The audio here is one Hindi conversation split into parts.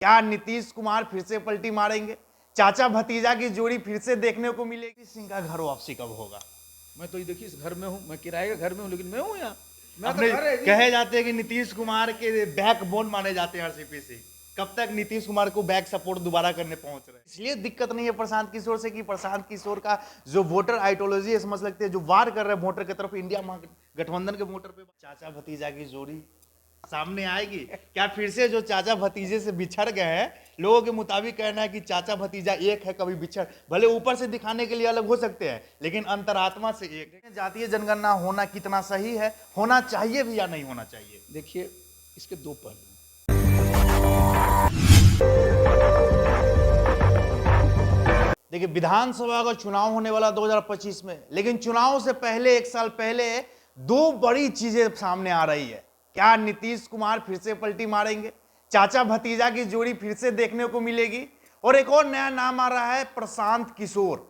क्या नीतीश कुमार फिर से पलटी मारेंगे? चाचा भतीजा की जोड़ी फिर से देखने को मिलेगी? सिंह का घर वापसी कब होगा? मैं तो ये देखिए इस घर में हूँ, मैं किराए के घर में हूँ, लेकिन मैं हूँ यहाँ। मैं तो अपने घर है जी। कहे जाते हैं कि नीतीश कुमार के बैकबोन माने जाते हैं आरसीपी से। कब तक नीतीश कुमार को बैक सपोर्ट दोबारा करने पहुंच रहे हैं? इसलिए दिक्कत नहीं है प्रशांत किशोर से कि प्रशांत किशोर का जो वोटर आइडियोलॉजी है, समझ लगते हैं जो वार कर रहे हैं वोटर की तरफ, इंडिया गठबंधन के वोटर पे चाचा भतीजा की जोड़ी सामने आएगी क्या? फिर से जो चाचा भतीजे से बिछड़ गए हैं, लोगों के मुताबिक कहना है कि चाचा भतीजा एक है, कभी बिछड़, भले ऊपर से दिखाने के लिए अलग हो सकते हैं लेकिन अंतरात्मा से एक। जातीय जनगणना होना कितना सही है, होना चाहिए भी या नहीं होना चाहिए? देखिए इसके दो पहलू हैं। देखिए विधानसभा का चुनाव होने वाला 2025 में, लेकिन चुनाव से पहले एक साल पहले दो बड़ी चीजें सामने आ रही है। क्या नीतीश कुमार फिर से पलटी मारेंगे? चाचा भतीजा की जोड़ी फिर से देखने को मिलेगी? और एक और नया नाम आ रहा है, प्रशांत किशोर।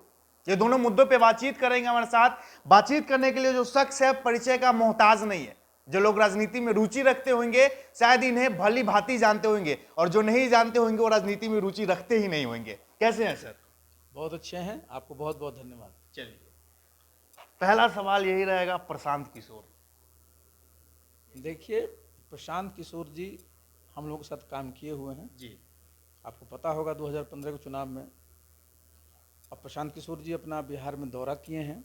ये दोनों मुद्दों पे बातचीत करेंगे हमारे साथ। बातचीत करने के लिए जो शख्स है परिचय का मोहताज नहीं है। जो लोग राजनीति में रुचि रखते होंगे शायद इन्हें भली भांति जानते होंगे, और जो नहीं जानते होंगे वो राजनीति में रुचि रखते ही नहीं होंगे। कैसे हैं सर? बहुत अच्छे हैं, आपको बहुत बहुत धन्यवाद। चलिए, पहला सवाल यही रहेगा, प्रशांत किशोर। देखिए प्रशांत किशोर जी हम लोगों के साथ काम किए हुए हैं जी। आपको पता होगा 2015 के चुनाव में। अब प्रशांत किशोर जी अपना बिहार में दौरा किए हैं,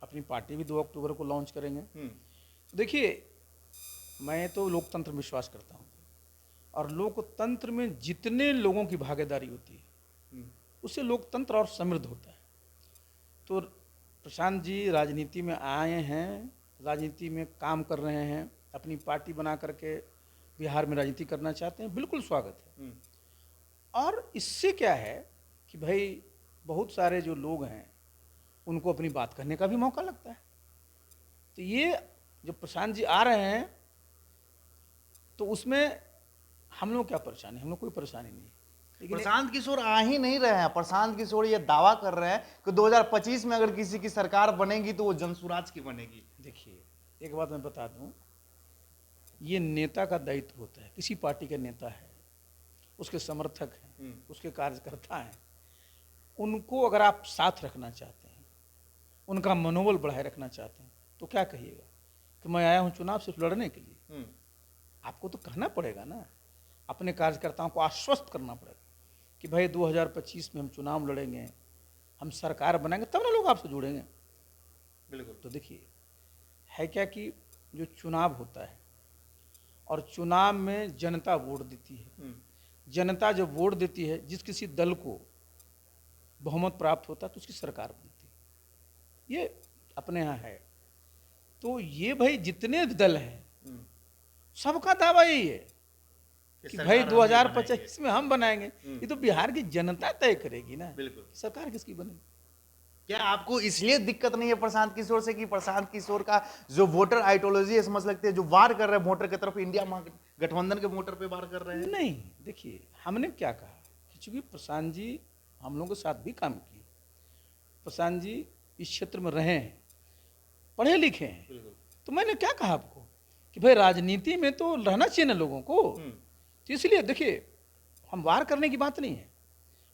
अपनी पार्टी भी 2 अक्टूबर को लॉन्च करेंगे। तो देखिए मैं तो लोकतंत्र में विश्वास करता हूँ, और लोकतंत्र में जितने लोगों की भागीदारी होती है उससे लोकतंत्र और समृद्ध होता है। तो प्रशांत जी राजनीति में आए हैं, राजनीति में काम कर रहे हैं, अपनी पार्टी बना करके बिहार में राजनीति करना चाहते हैं, बिल्कुल स्वागत है। और इससे क्या है कि भाई बहुत सारे जो लोग हैं उनको अपनी बात करने का भी मौका लगता है। तो ये जो प्रशांत जी आ रहे हैं तो उसमें हम लोग क्या परेशानी, हम लोग कोई परेशानी नहीं। लेकिन प्रशांत किशोर आ ही नहीं रहे हैं। प्रशांत किशोर ये दावा कर रहे हैं कि 2025 में अगर किसी की सरकार बनेगी तो वो जनसुराज की बनेगी। देखिए एक बात मैं बता दूं, ये नेता का दायित्व होता है। किसी पार्टी का नेता है, उसके समर्थक हैं, उसके कार्यकर्ता हैं, उनको अगर आप साथ रखना चाहते हैं, उनका मनोबल बढ़ाए रखना चाहते हैं, तो क्या कहिएगा कि मैं आया हूँ चुनाव सिर्फ लड़ने के लिए। आपको तो कहना पड़ेगा ना, अपने कार्यकर्ताओं को आश्वस्त करना पड़ेगा कि भाई 2025 में हम चुनाव लड़ेंगे, हम सरकार बनाएंगे, तब ना लोग आपसे जुड़ेंगे। बिल्कुल। तो देखिए है क्या कि जो चुनाव होता है और चुनाव में जनता वोट देती है, जनता जब वोट देती है, जिस किसी दल को बहुमत प्राप्त होता है तो उसकी सरकार बनती है। ये अपने यहाँ है। तो ये भाई जितने दल हैं सबका दावा यही है कि भाई 2025 में हम बनाएंगे। ये तो बिहार की जनता तय करेगी ना, बिल्कुल। सरकार किसकी बनेगी। क्या आपको इसलिए दिक्कत नहीं है प्रशांत किशोर से कि प्रशांत किशोर का जो वोटर आइडियोलॉजी है, समझ लगते हैं जो वार कर रहे हैं वोटर की तरफ, इंडिया गठबंधन के वोटर पे वार कर रहे हैं? नहीं, देखिए हमने क्या कहा कि चूंकि प्रशांत जी हम लोगों के साथ भी काम किए, प्रशांत जी इस क्षेत्र में रहे हैं, पढ़े लिखे हैं, तो मैंने क्या कहा आपको कि भाई राजनीति में तो रहना चाहिए ना लोगों को। तो इसलिए देखिए हम वार करने की बात नहीं है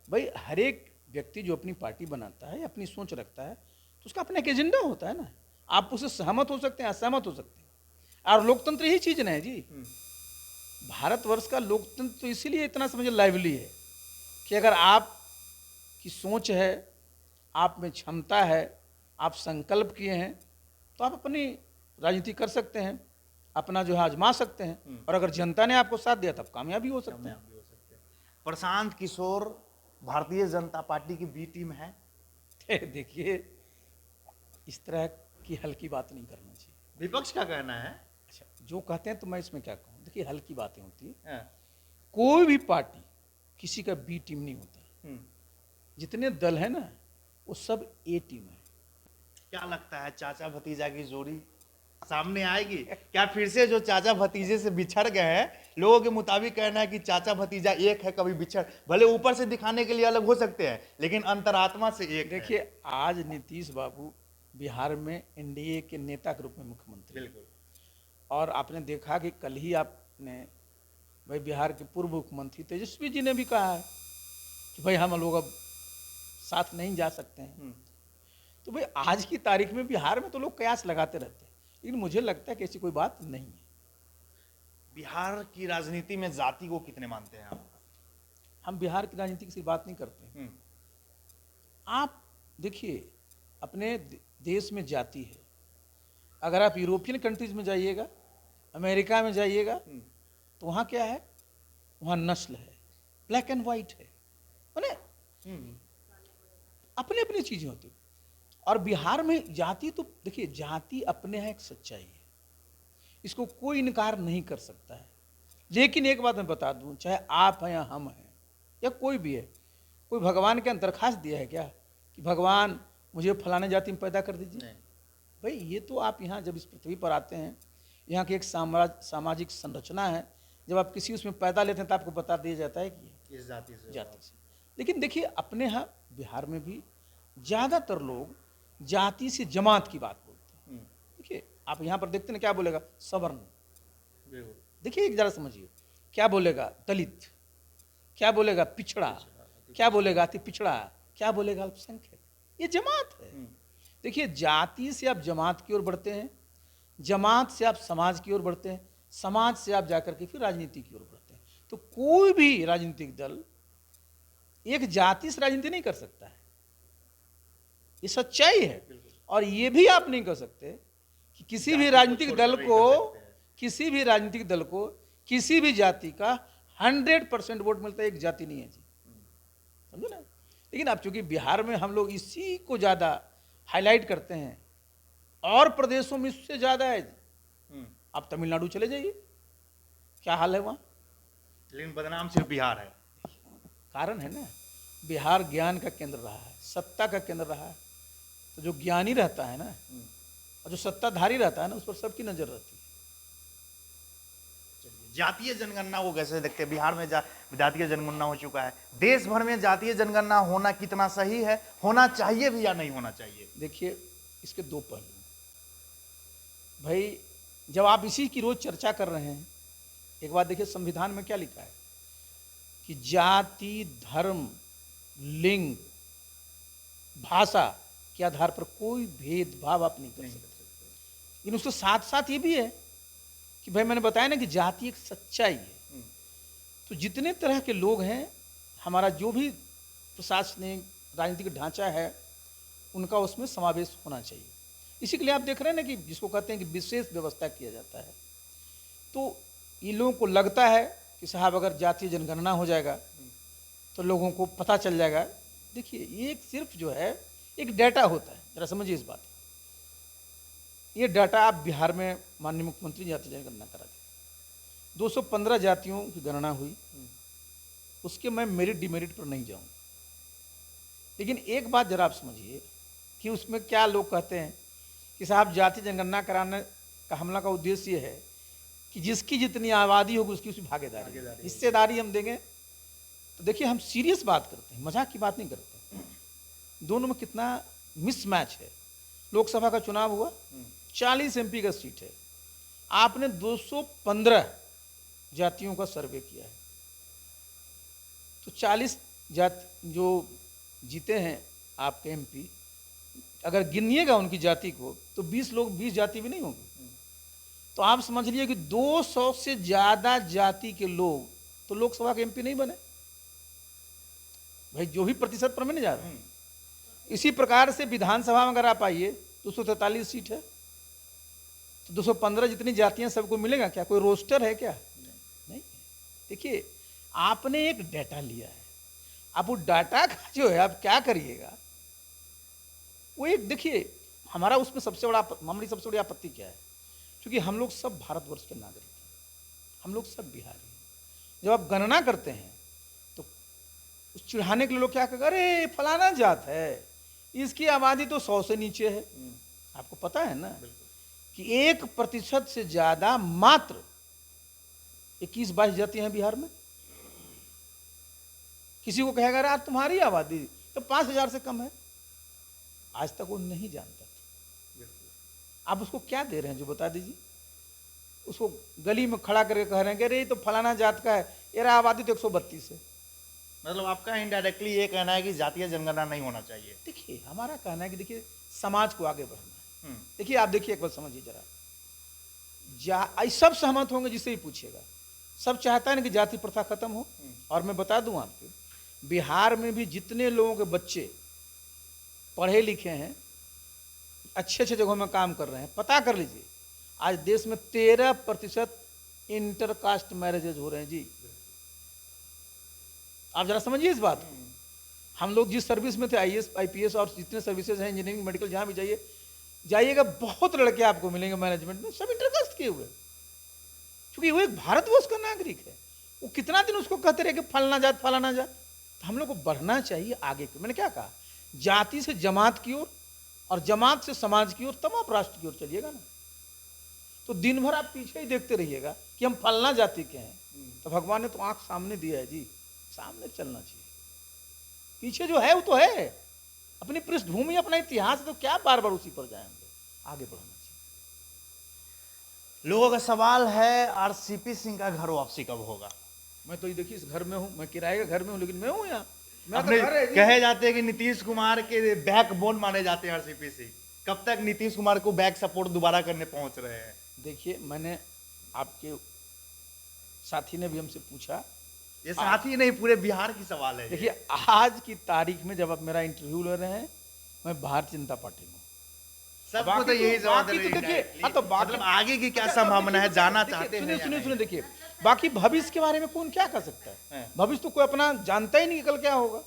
भाई, हर एक व्यक्ति जो अपनी पार्टी बनाता है, अपनी सोच रखता है, तो उसका अपना एक एजेंडा होता है ना। आप उससे सहमत हो सकते हैं, असहमत हो सकते हैं, और लोकतंत्र यही चीज ना है जी। भारतवर्ष का लोकतंत्र तो इसीलिए इतना समझ लाइवली है कि अगर आप की सोच है, आप में क्षमता है, आप संकल्प किए हैं, तो आप अपनी राजनीति कर सकते हैं, अपना जो है आजमा सकते हैं, और अगर जनता ने आपको साथ दिया तब कामयाबी हो सकते हैं। प्रशांत किशोर भारतीय जनता पार्टी की बी टीम है? देखिए इस तरह की हल्की बात नहीं करना चाहिए। विपक्ष का कहना है। अच्छा, जो कहते हैं तो मैं इसमें क्या कहूँ, देखिए हल्की बातें होती है। हाँ। कोई भी पार्टी किसी का बी टीम नहीं होता। जितने दल है ना वो सब ए टीम है। क्या लगता है चाचा भतीजा की जोड़ी सामने आएगी क्या? फिर से जो चाचा भतीजे से बिछड़ गए हैं, लोगों के मुताबिक कहना है कि चाचा भतीजा एक है, कभी बिछड़, भले ऊपर से दिखाने के लिए अलग हो सकते हैं लेकिन अंतरात्मा से एक। देखिए आज नीतीश बाबू बिहार में एनडीए के नेता के रूप में मुख्यमंत्री। बिल्कुल। और आपने देखा कि कल ही आपने भाई बिहार के पूर्व मुख्यमंत्री तेजस्वी जी ने भी कहा है कि भाई हम लोग अब साथ नहीं जा सकते हैं। तो भाई आज की तारीख में बिहार में तो लोग कयास लगाते रहते हैं, लेकिन मुझे लगता है कि ऐसी कोई बात नहीं है। बिहार की राजनीति में जाति को कितने मानते हैं आप? हम बिहार की राजनीति की बात नहीं करते। आप देखिए, अपने देश में जाति है। अगर आप यूरोपियन कंट्रीज में जाइएगा, अमेरिका में जाइएगा, तो वहाँ क्या है? वहाँ नस्ल है, ब्लैक एंड वाइट है, माने अपनी अपनी चीजें होती। और बिहार में जाति तो देखिए, जाति अपने यहाँ एक सच्चाई है, इसको कोई इनकार नहीं कर सकता है। लेकिन एक बात मैं बता दूं, चाहे आप हैं या हम हैं या कोई भी है, कोई भगवान के अंतरखास दिया है क्या कि भगवान मुझे फलाने जाति में पैदा कर दीजिए? भाई ये तो आप यहाँ जब इस पृथ्वी पर आते हैं, यहाँ की एक सामाजिक संरचना है। जब आप किसी उसमें पैदा लेते हैं तो आपको बता दिया जाता है कि इस जाति से। लेकिन देखिए, अपने यहाँ बिहार में भी ज़्यादातर लोग जाति से जमात की बात बोलते हैं। देखिए, आप यहाँ पर देखते हैं क्या बोलेगा? सवर्ण। देखिए, एक जरा समझिए, क्या बोलेगा? दलित। क्या बोलेगा? पिछड़ा। क्या बोलेगा? अति पिछड़ा। क्या बोलेगा? अल्पसंख्यक। ये जमात है। देखिए, जाति से आप जमात की ओर बढ़ते हैं, जमात से आप समाज की ओर बढ़ते हैं, समाज से आप जाकर के फिर राजनीति की ओर बढ़ते हैं। तो कोई भी राजनीतिक दल एक जाति से राजनीति नहीं कर सकता है, ये सच्चाई है। और ये भी आप नहीं कर सकते कि किसी भी राजनीतिक दल को किसी भी जाति का 100% वोट मिलता है। एक जाति नहीं है जी, समझो ना। लेकिन अब चूंकि बिहार में हम लोग इसी को ज्यादा हाईलाइट करते हैं, और प्रदेशों में इससे ज्यादा है जी। आप तमिलनाडु चले जाइए, क्या हाल है वहां। लेकिन बदनाम सिर्फ बिहार है। कारण है ना, बिहार ज्ञान का केंद्र रहा है, सत्ता का केंद्र रहा है। तो जो ज्ञानी रहता है ना, और जो सत्ताधारी रहता है ना, उस पर सबकी नजर रहती है। जातीय जनगणना को कैसे देखते हैं? बिहार में जातीय जनगणना हो चुका है, देश भर में जातीय जनगणना होना कितना सही है, होना चाहिए भी या नहीं होना चाहिए? देखिए, इसके दो पहलू। भाई जब आप इसी की रोज चर्चा कर रहे हैं, एक बात देखिए, संविधान में क्या लिखा है कि जाति, धर्म, लिंग, भाषा के आधार पर कोई भेदभाव आप नहीं कर सकते। लेकिन उसके साथ साथ ये भी है कि भाई मैंने बताया ना कि जाति एक सच्चाई है। तो जितने तरह के लोग हैं, हमारा जो भी प्रशासनिक राजनीतिक ढांचा है, उनका उसमें समावेश होना चाहिए। इसी के लिए आप देख रहे हैं ना कि जिसको कहते हैं कि विशेष व्यवस्था किया जाता है। तो इन लोगों को लगता है कि साहब अगर जातीय जनगणना हो जाएगा तो लोगों को पता चल जाएगा। देखिए, ये एक सिर्फ जो है एक डाटा होता है, जरा समझिए इस बात को। ये डाटा आप बिहार में माननीय मुख्यमंत्री जातीय जनगणना करा दी, 215 जातियों की गणना हुई, उसके मैं मेरिट डिमेरिट पर नहीं जाऊँ। लेकिन एक बात जरा आप समझिए कि उसमें क्या लोग कहते हैं कि साहब जातीय जनगणना कराने का हमला का उद्देश्य ये है कि जिसकी जितनी आबादी होगी उसकी उसकी भागीदारी, हिस्सेदारी हम देंगे। तो देखिए, हम सीरियस बात करते हैं, मजाक की बात नहीं करते। दोनों में कितना मिसमैच है। लोकसभा का चुनाव हुआ, 40 MP का सीट है, आपने 215 जातियों का सर्वे किया है। तो 40 जाति जो जीते हैं आपके MP, अगर गिनिएगा उनकी जाति को तो 20 जाति भी नहीं होंगे। तो आप समझ लीजिए कि 200 से ज्यादा जाति के लोग तो लोकसभा के MP नहीं बने। भाई जो भी प्रतिशत पर मैंने जा रहा हूं, इसी प्रकार से विधानसभा में अगर आप आइए, 243 सीट है, तो 215 जितनी जातियां सबको मिलेगा क्या? कोई रोस्टर है क्या? नहीं। देखिए, आपने एक डाटा लिया है, आप वो डाटा का जो है आप क्या करिएगा, वो एक देखिए, हमारी सबसे बड़ी आपत्ति क्या है? क्योंकि हम लोग सब भारतवर्ष के नागरिक हैं, हम लोग सब बिहारी हैं। जब आप गणना करते हैं तो उस चिढ़ाने के लिए लोग क्या कहते हैं, अरे फलाना जात है, इसकी आबादी तो 100 से नीचे है। आपको पता है ना कि 1% से ज्यादा मात्र 21-22 जातियां हैं बिहार में। किसी को कहेगा अरे तुम्हारी आबादी तो 5000 से कम है, आज तक वो नहीं जानता था। आप उसको क्या दे रहे हैं जो बता दीजिए? उसको गली में खड़ा करके कह रहे हैं कि अरे ये तो फलाना जात का है, यार आबादी तो 132 है। मतलब आपका इनडायरेक्टली ये कहना है कि जातीय जनगणना नहीं होना चाहिए। देखिए हमारा कहना है कि देखिए समाज को आगे बढ़ना है। हम्म, देखिए आप देखिए एक बार समझिए जरा, सब सहमत होंगे जिससे ही पूछिएगा, सब चाहता है ना कि जाति प्रथा खत्म हो। और मैं बता दूं आपको, बिहार में भी जितने लोगों के बच्चे पढ़े लिखे हैं, अच्छे अच्छे जगहों में काम कर रहे हैं, पता कर लीजिए आज देश में 13% इंटरकास्ट मैरिजेज हो रहे हैं जी। आप जरा समझिए इस बात को। हम लोग जिस सर्विस में थे, आईएएस आईपीएस और जितने सर्विसेज हैं, इंजीनियरिंग मेडिकल, जहां भी जाइएगा बहुत लड़के आपको मिलेंगे मैनेजमेंट में, सब इंटरकास्ट किए हुए, क्योंकि वो एक भारतवर्ष का नागरिक है। वो कितना दिन उसको कहते रहे कि फलाना जात फलाना जात। तो हम लोग को बढ़ना चाहिए आगे की। मैंने क्या कहा, जाति से जमात की ओर और जमात से समाज की ओर, तब आप राष्ट्र की ओर चलिएगा ना। तो दिन भर आप पीछे ही देखते रहिएगा कि हम फलना जाति के हैं, तो भगवान ने तो आंख सामने दिया है जी, सामने चलना चाहिए। पीछे जो है वो तो है, अपनी पृष्ठभूमि अपना इतिहास, तो क्या बार बार उसी पर जाए, हम लोग आगे बढ़ना चाहिए। लोगों का सवाल है आरसीपी सिंह का घर वापसी कब होगा? मैं तो ये देखिए इस घर में हूँ, मैं किराए के घर में हूँ, लेकिन मैं हूँ यहाँ। अपने कहे जाते हैं कि नीतीश कुमार के बैकबोन माने जाते हैं आरसीपी सिंह। कब तक नीतीश कुमार को बैक सपोर्ट दोबारा करने पहुंच रहे हैं? देखिए मैंने आपके साथी ने भी हमसे पूछा, ये साथी नहीं, पूरे बिहार की सवाल है। देखिए आज की तारीख में जब आप मेरा इंटरव्यू ले रहे हैं, मैं भारतीय जनता पार्टी में हूँ। सबको तो यही जवाब बाकी तो देखिए, हाँ तो मतलब आगे की क्या संभावना है, जाना चाहते हैं? सुनिए देखिए, बाकी भविष्य के बारे में कौन क्या कर सकता है? भविष्य तो कोई अपना जानता ही नहीं कल क्या होगा,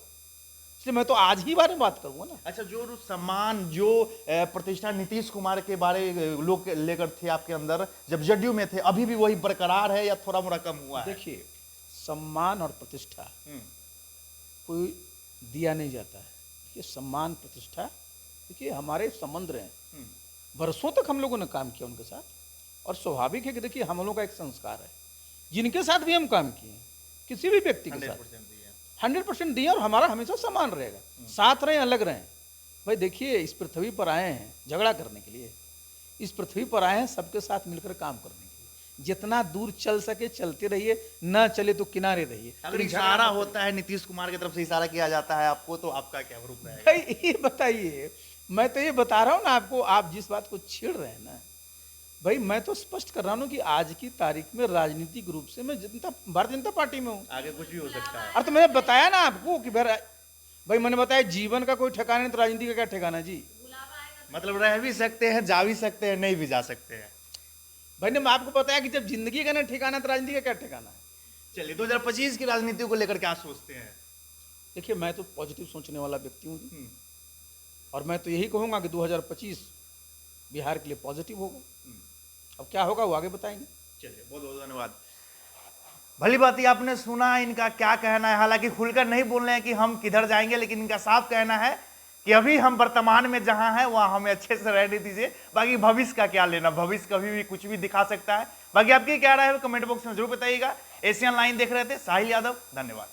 इसलिए मैं तो आज ही बारे में बात करूंगा ना। अच्छा, जो सम्मान, जो प्रतिष्ठा नीतीश कुमार के बारे लोग लेकर थे आपके अंदर जब जदयू में थे, अभी भी वही बरकरार है या थोड़ा मोड़ा कम हुआ है? देखिए सम्मान और प्रतिष्ठा कोई दिया नहीं जाता है। देखिए सम्मान प्रतिष्ठा, देखिए हमारे संबंध रहे, बरसों तक हम लोगों ने काम किया उनके साथ, और स्वाभाविक है कि देखिए हम लोगों का एक संस्कार है, जिनके साथ भी हम काम किए, किसी भी व्यक्ति के साथ 100% दिए, और हमारा हमेशा सम्मान रहेगा, साथ रहें अलग रहें। भाई देखिए इस पृथ्वी पर आए हैं झगड़ा करने के लिए, इस पृथ्वी पर आए हैं सबके साथ मिलकर काम करने के लिए। जितना दूर चल सके चलते रहिए, ना चले तो किनारे रहिए। अगर इशारा होता है नीतीश कुमार की तरफ से, इशारा किया जाता है आपको, तो आपका क्या रूप रहेगा? भाई ये बताइए, मैं तो ये बता रहा हूँ ना आपको, आप जिस बात को छेड़ रहे हैं ना, भाई मैं तो स्पष्ट कर रहा हूँ कि आज की तारीख में राजनीतिक रूप से मैं भारतीय जनता पार्टी में हूँ। आगे कुछ भी हो सकता है। और तो मैंने बताया ना आपको कि भाई मैंने बताया जीवन का कोई ठिकाना नहीं, तो राजनीति का क्या ठिकाना जी? मतलब रह भी सकते हैं, जा भी सकते हैं, नहीं भी जा सकते हैं। भाई ने आपको बताया कि जब जिंदगी का ना ठिकाना, तो राजनीति का क्या ठिकाना है? चलिए 2025 की राजनीति को लेकर क्या सोचते हैं? देखिए मैं तो पॉजिटिव सोचने वाला व्यक्ति हूँ, और मैं तो यही कहूँगा कि 2025 बिहार के लिए पॉजिटिव होगा। अब क्या होगा वो आगे बताएंगे। चलिए बहुत बहुत धन्यवाद। भली बात ही आपने सुना इनका क्या कहना है। हालांकि खुलकर नहीं बोल रहे हैं कि हम किधर जाएंगे, लेकिन इनका साफ कहना है कि अभी हम वर्तमान में जहां हैं वहां हमें अच्छे से रहने दीजिए, बाकी भविष्य का क्या लेना, भविष्य कभी भी कुछ भी दिखा सकता है। बाकी आपकी क्या राय है कमेंट बॉक्स में जरूर बताइएगा। एशियन लाइन देख रहे थे साहिल यादव, धन्यवाद।